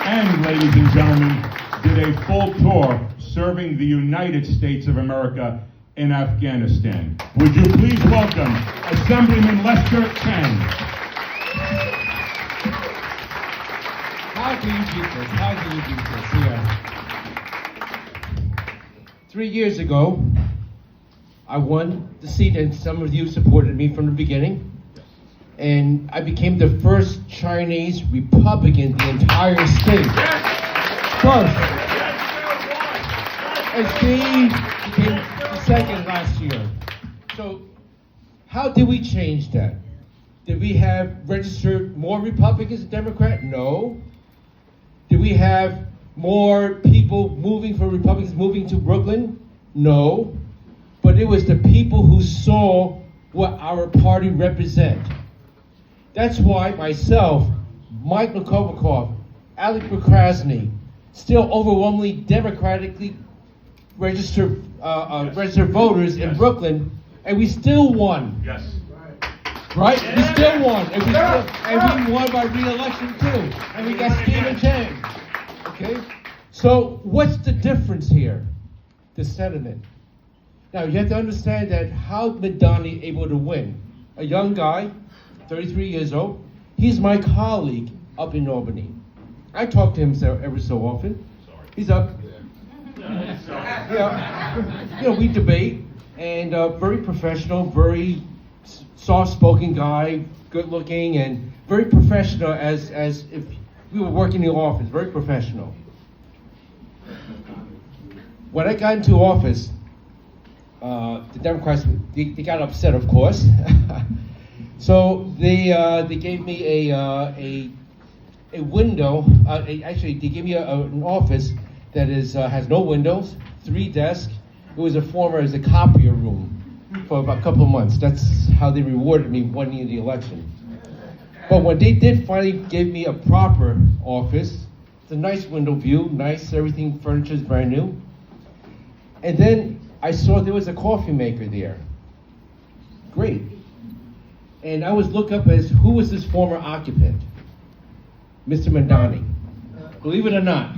and, ladies and gentlemen, did a full tour serving the United States of America in Afghanistan. Would you please welcome Assemblyman Lester Chang. How do you beat this? How do you beat this? Yeah. 3 years ago, I won the seat, and some of you supported me from the beginning. And I became the first Chinese Republican in the entire state. First. And Steve became the second last year. So, how did we change that? Did we have registered more Republicans than Democrats? No. Did we have more people moving for Republicans moving to Brooklyn? No. But it was the people who saw what our party represent. That's why myself, Mike Novikov, Alec Prokrasny, still overwhelmingly democratically registered voters in Brooklyn, and we still won. Yes. Right? We still won, and we won by re-election too, and we got Stephen Chang. Okay? So what's the difference here? The sentiment. Now you have to understand that how Madani able to win. A young guy, 33 years old. He's my colleague up in Albany. I talk to him every so often. He's up. Yeah. We debate, and very professional, very soft-spoken guy, good-looking, and very professional as if we were working in the office, very professional. When I got into office, the Democrats, they got upset, of course. So they gave me a window. Actually, they gave me an office that has no windows, 3 desks. It was a copier room for about a couple of months. That's how they rewarded me winning the election. But when they did finally give me a proper office, it's a nice window view, nice, everything, furniture's brand new. And then I saw there was a coffee maker there. Great. And I was looking up as who was this former occupant? Mr. Madani. Believe it or not,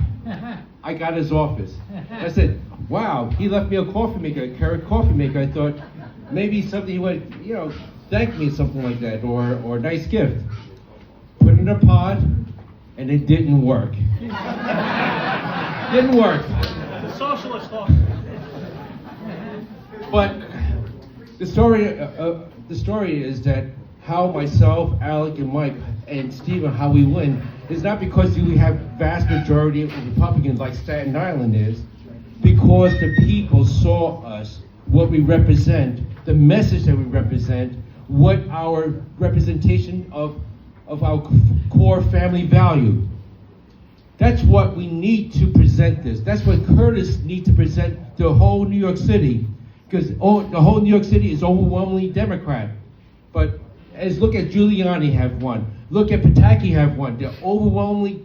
I got his office. I said, wow, he left me a coffee maker, a Keurig coffee maker. I thought maybe something he would, thank me, something like that, or a nice gift. Put it in a pod, and it didn't work. Didn't work. The socialist office. But the story is that how myself, Alec, and Mike, and Stephen, how we win is not because we have vast majority of Republicans like Staten Island is, because the people saw us, what we represent, the message that we represent, what our representation of our core family value. That's what we need to present this. That's what Curtis needs to present to the whole New York City, because the whole New York City is overwhelmingly Democrat. But look at Giuliani have won. Look at Pataki have won. They're overwhelmingly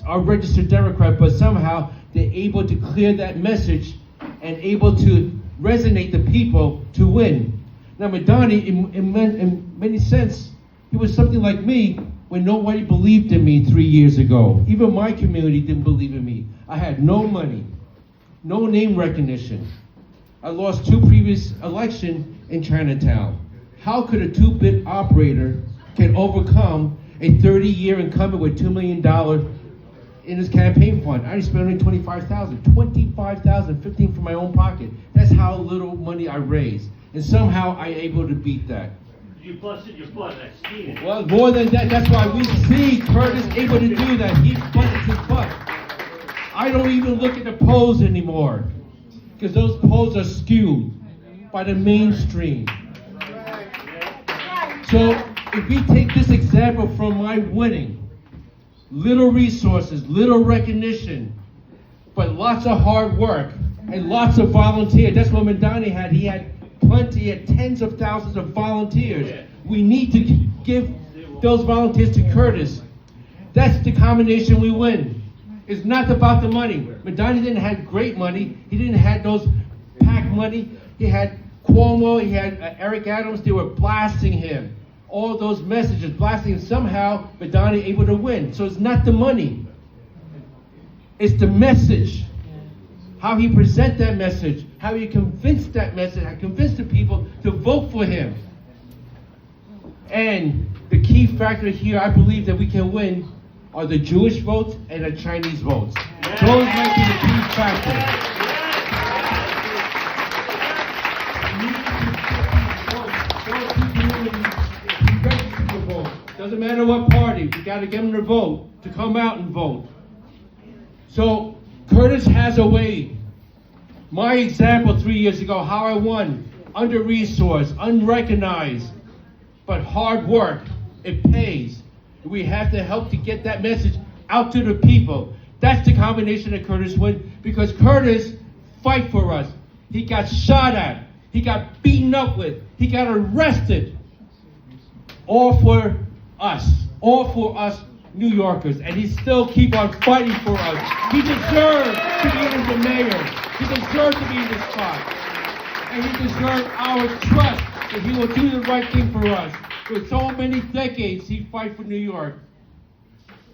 are registered Democrat, but somehow they're able to clear that message and able to resonate the people to win. Now Madani, in many sense, he was something like me when nobody believed in me 3 years ago. Even my community didn't believe in me. I had no money, no name recognition. I lost 2 previous elections in Chinatown. How could a 2-bit operator can overcome a 30-year incumbent with $2 million in his campaign fund? I spent only $25,000, 15 from my own pocket. That's how little money I raised. And somehow I able to beat that. You busted your butt, that's stealing. Well, more than that, that's why we see Curtis able to do that. He busted his butt. I don't even look at the polls anymore, because those polls are skewed by the mainstream. So if we take this example from my winning, little resources, little recognition, but lots of hard work and lots of volunteers. That's what Madani had. He had plenty, he had tens of thousands of volunteers. We need to give those volunteers to Curtis. That's the combination we win. It's not about the money. Madani didn't have great money. He didn't have those PAC money. He had Cuomo, he had Eric Adams. They were blasting him. All those messages blasting him. Somehow Madani able to win. So it's not the money. It's the message. How he present that message, how he convinced that message, how he convinced the people to vote for him. And the key factor here, I believe that we can win, are the Jewish votes and the Chinese votes. Those might be the key factors. Doesn't matter what party, you gotta get them to vote, to come out and vote. So, Curtis has a way. My example 3 years ago, how I won, under-resourced, unrecognized, but hard work, it pays. We have to help to get that message out to the people. That's the combination that Curtis win, because Curtis fight for us. He got shot at, he got beaten up with, he got arrested. All for us New Yorkers, and he still keep on fighting for us. He deserves to be in the mayor. He deserves to be in this spot. And he deserves our trust that he will do the right thing for us. For so many decades, he fight for New York.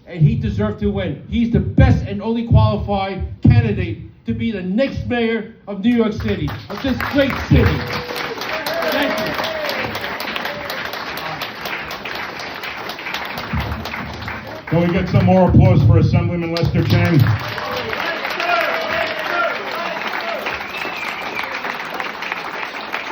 And he deserves to win. He's the best and only qualified candidate to be the next mayor of New York City, of this great city. Thank you. Can we get some more applause for Assemblyman Lester Chang?